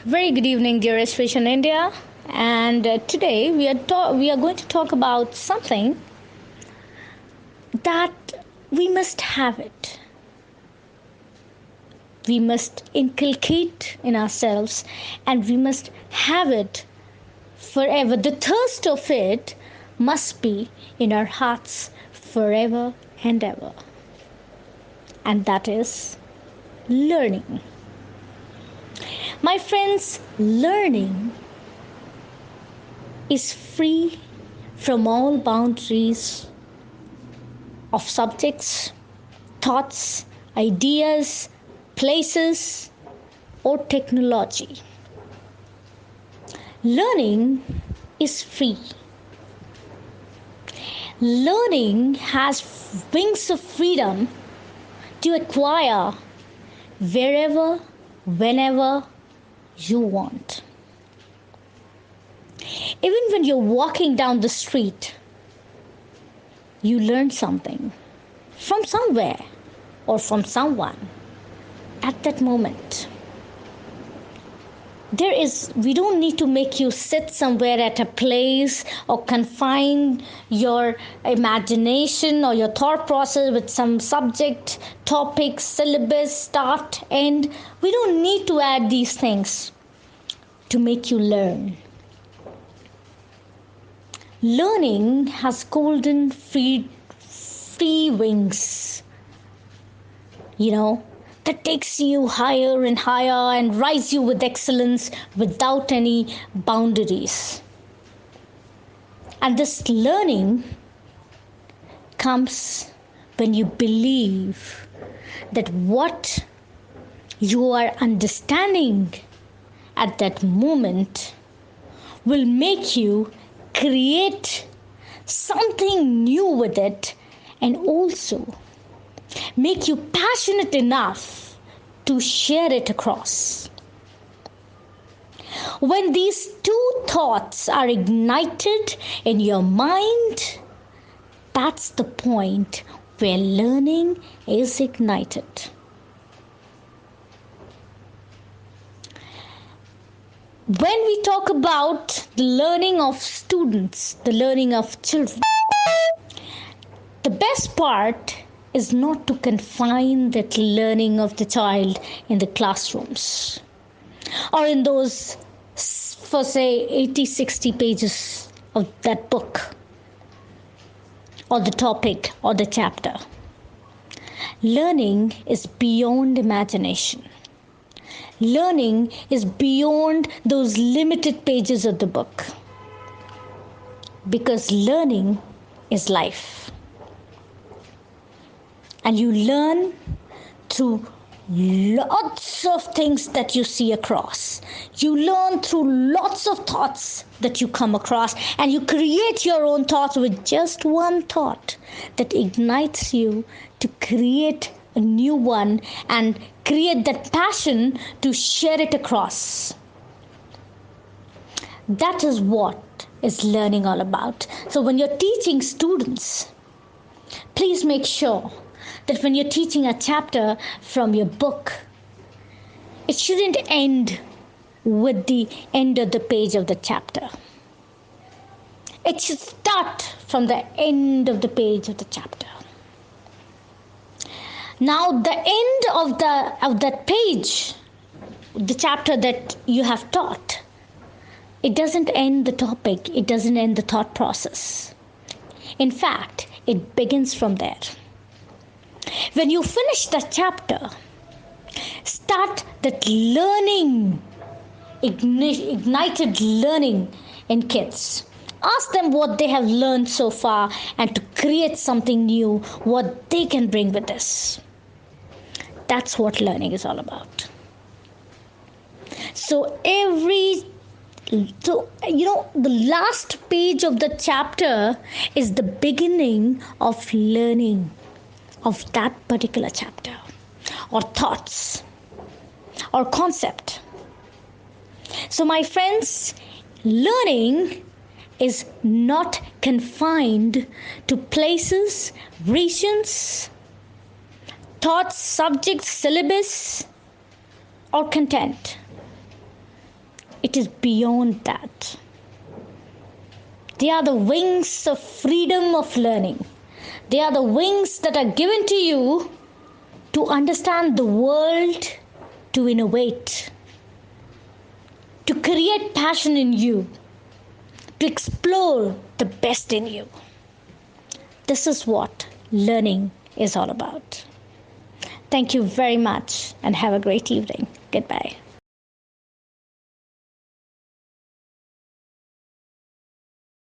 Very good evening, dearest Vision India. And today we are going to talk about something that we must have it. We must inculcate in ourselves, and we must have it forever. The thirst of it must be in our hearts forever and ever. And that is learning. My friends, learning is free from all boundaries of subjects, thoughts, ideas, places, or technology. Learning is free. Learning has wings of freedom to acquire wherever, whenever you want. Even when you're walking down the street, you learn something from somewhere or from someone at that moment. We don't need to make you sit somewhere at a place or confine your imagination or your thought process with some subject, topic, syllabus, start, end. We don't need to add these things to make you learn. Learning has golden free wings, that takes you higher and higher and rise you with excellence without any boundaries. And this learning comes when you believe that what you are understanding at that moment will make you create something new with it, and also make you passionate enough to share it across. When these two thoughts are ignited in your mind, that's the point where learning is ignited. When we talk about the learning of students, the learning of children, the best part is not to confine that learning of the child in the classrooms or in those, for say, 80-60 pages of that book or the topic or the chapter. Learning is beyond imagination. Learning is beyond those limited pages of the book, because learning is life. And you learn through lots of things that you see across. You learn through lots of thoughts that you come across, and you create your own thoughts with just one thought that ignites you to create a new one and create that passion to share it across. That is what is learning all about. So when you're teaching students, please make sure that when you're teaching a chapter from your book, it shouldn't end with the end of the page of the chapter. It should start from the end of the page of the chapter. Now, the end of that page, the chapter that you have taught, it doesn't end the topic, it doesn't end the thought process. In fact, it begins from there. When you finish that chapter, start that learning, ignited learning in kids. Ask them what they have learned so far and to create something new, what they can bring with this. That's what learning is all about. So the last page of the chapter is the beginning of learning of that particular chapter or thoughts or concept. So my friends, learning is not confined to places, regions, thoughts, subjects, syllabus, or content. It is beyond that. They are the wings of freedom of learning. They are the wings that are given to you to understand the world, to innovate, to create passion in you, to explore the best in you. This is what learning is all about. Thank you very much and have a great evening. Goodbye.